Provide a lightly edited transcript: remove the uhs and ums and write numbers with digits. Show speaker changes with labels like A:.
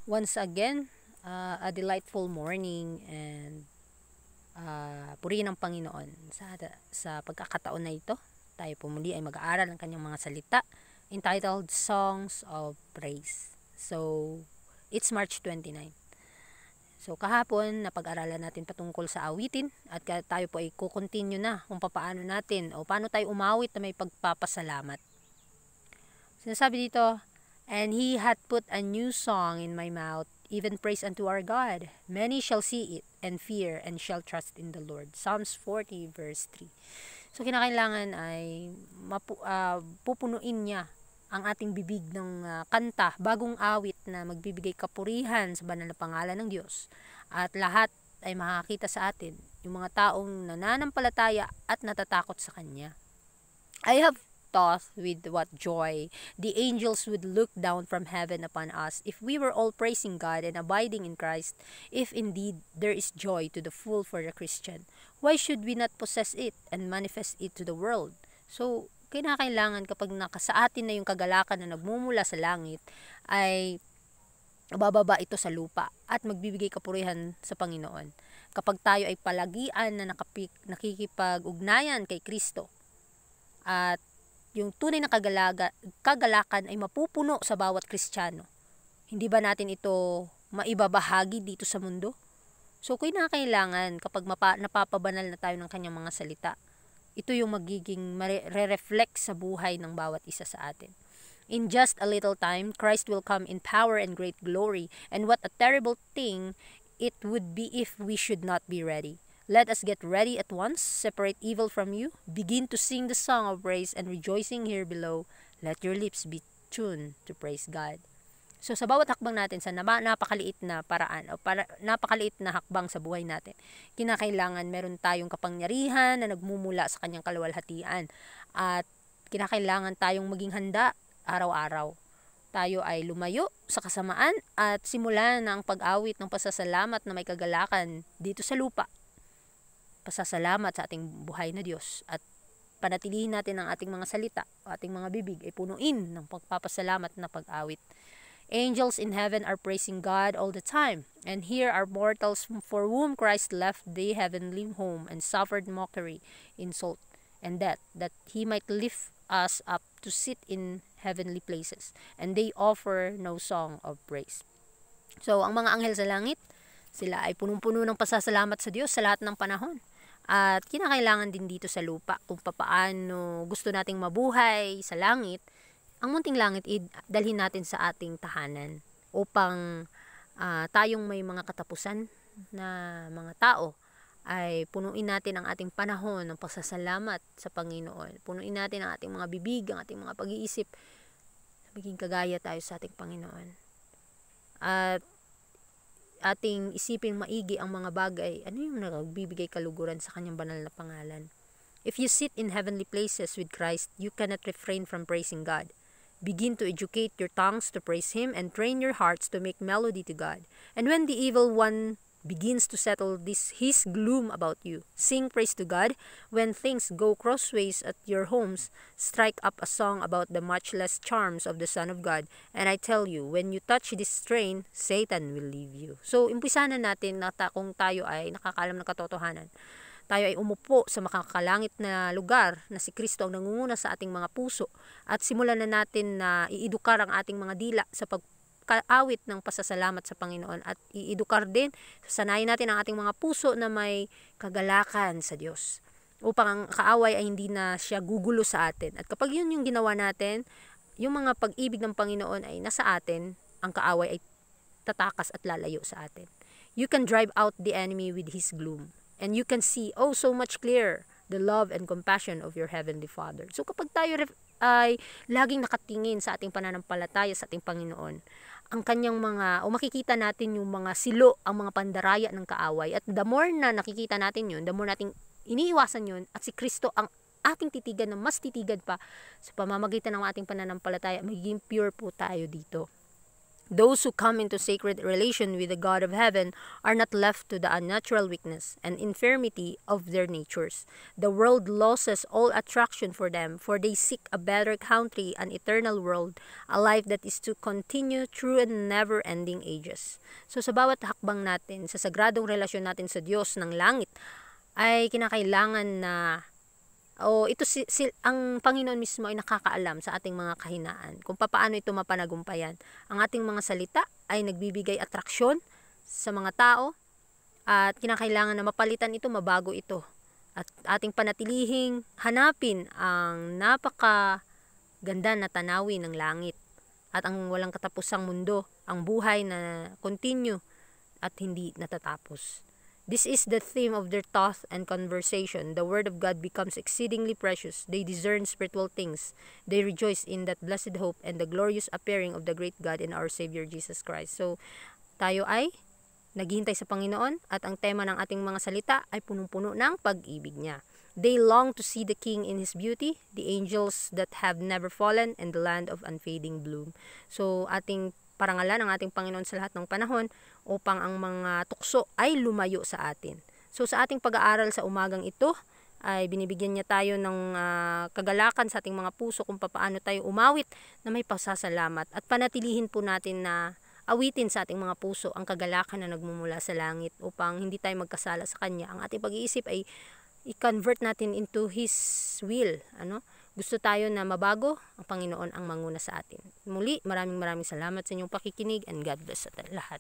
A: Once again, a delightful morning and purihin ng Panginoon sa pagkakataon na ito. Tayo po muli ay mag-aaral ng kanyang mga salita entitled Songs of Praise. So, it's March 29. So, kahapon napag-aralan natin patungkol sa awitin at tayo po ay kukontinue na kung paano natin o paano tayo umawit na may pagpapasalamat. Sinasabi dito, "And he hath put a new song in my mouth, even praise unto our God. Many shall see it and fear and shall trust in the Lord." Psalms 40 verse 3. So kinakailangan ay pupunuin niya ang ating bibig ng kanta, bagong awit na magbibigay kapurihan sa banal na pangalan ng Diyos. At lahat ay makakita sa atin, yung mga taong nananampalataya at natatakot sa Kanya. I have thought with what joy the angels would look down from heaven upon us if we were all praising God and abiding in Christ, if indeed there is joy to the full for the Christian. Why should we not possess it and manifest it to the world? So, kinakailangan kapag sa atin na yung kagalakan na nagmumula sa langit, ay bababa ito sa lupa at magbibigay kapurihan sa Panginoon. Kapag tayo ay palagian na nakikipag-ugnayan kay Kristo, at yung tunay na kagalakan ay mapupuno sa bawat Kristiyano. Hindi ba natin ito maibabahagi dito sa mundo? So, kinakailangan kapag napapabanal na tayo ng kanyang mga salita, ito yung magiging re-reflect sa buhay ng bawat isa sa atin. In just a little time, Christ will come in power and great glory, and what a terrible thing it would be if we should not be ready. Let us get ready at once, separate evil from you, begin to sing the song of praise and rejoicing here below. Let your lips be tuned to praise God. So sa bawat hakbang natin sa napakaliit na paraan o napakaliit na hakbang sa buhay natin, kinakailangan meron tayong kapangyarihan na nagmumula sa kanyang kaluwalhatian at kinakailangan tayong maging handa araw-araw. Tayo ay lumayo sa kasamaan at simulan ng pag-awit ng pasasalamat na may kagalakan dito sa lupa. Pasasalamat sa ating buhay na Diyos at panatilihin natin ang ating mga salita, ating mga bibig ay punuin ng pagpapasalamat na pag-awit. Angels in heaven are praising God all the time, and here are mortals for whom Christ left the heavenly home and suffered mockery, insult, and death, that he might lift us up to sit in heavenly places, and they offer no song of praise. So, ang mga anghel sa langit, sila ay punong-puno ng pasasalamat sa Diyos sa lahat ng panahon. At kinakailangan din dito sa lupa kung paano gusto nating mabuhay sa langit, ang munting langit dalhin natin sa ating tahanan upang tayong may mga katapusan na mga tao ay punuin natin ang ating panahon ng pasasalamat sa Panginoon. Punuin natin ang ating mga bibig, ang ating mga pag-iisip, maging kagaya tayo sa ating Panginoon. At ating isipin maigi ang mga bagay, ano yung nagbibigay kaluguran sa kanyang banal na pangalan. If you sit in heavenly places with Christ, you cannot refrain from praising God. Begin to educate your tongues to praise Him and train your hearts to make melody to God. And when the evil one begins to settle his gloom about you, sing praise to God. When things go crossways at your homes, strike up a song about the matchless charms of the Son of God. And I tell you, when you touch this strain, Satan will leave you. So, umpisa na natin na kung tayo ay nakakaalam ng katotohanan. Tayo ay umupo sa makakalangit na lugar na si Kristo ang nangunguna sa ating mga puso at simulan na natin na iidukar ang ating mga dila sa pagkaawit ng pasasalamat sa Panginoon at iidukar din, sanayin natin ang ating mga puso na may kagalakan sa Diyos upang ang kaaway ay hindi na siya gugulo sa atin. At kapag yun yung ginawa natin, yung mga pag-ibig ng Panginoon ay nasa atin, ang kaaway ay tatakas at lalayo sa atin. You can drive out the enemy with his gloom. And you can see, so much clearer, the love and compassion of your Heavenly Father. So kapag tayo ay laging nakatingin sa ating pananampalataya sa ating Panginoon, ang kanyang makikita natin yung mga silo, ang mga pandaraya ng kaaway. At the more na nakikita natin yun, the more nating iniiwasan yun, at si Kristo ang ating titigan na mas titigan pa sa pamamagitan ng ating pananampalataya, magiging pure po tayo dito. Those who come into sacred relation with the God of heaven are not left to the unnatural weakness and infirmity of their natures. The world loses all attraction for them, for they seek a better country, an eternal world, a life that is to continue through never-ending ages. So sa bawat hakbang natin, sa sagradong relasyon natin sa Diyos ng langit, ay kinakailangan na ang Panginoon mismo ay nakakaalam sa ating mga kahinaan kung paano ito mapanagumpayan. Ang ating mga salita ay nagbibigay atraksyon sa mga tao at kinakailangan na mapalitan ito, mabago ito. At ating panatilihing hanapin ang napakaganda na tanawin ng langit at ang walang katapusang mundo, ang buhay na continue at hindi natatapos. This is the theme of their thought and conversation. The word of God becomes exceedingly precious. They discern spiritual things. They rejoice in that blessed hope and the glorious appearing of the great God and our Savior Jesus Christ. So, tayo ay naghihintay sa Panginoon at ang tema ng ating mga salita ay punong-puno ng pag-ibig niya. They long to see the King in His beauty, the angels that have never fallen, and the land of unfading bloom. So, ating parangalan ang ating Panginoon sa lahat ng panahon upang ang mga tukso ay lumayo sa atin. So sa ating pag-aaral sa umagang ito ay binibigyan niya tayo ng kagalakan sa ating mga puso kung paano tayo umawit na may pasasalamat at panatilihin po natin na awitin sa ating mga puso ang kagalakan na nagmumula sa langit upang hindi tayo magkasala sa Kanya. Ang ating pag-iisip ay i-convert natin into His will. Gusto tayo na mabago, ang Panginoon ang manguna sa atin. Muli, maraming salamat sa inyong pakikinig and God bless sa lahat.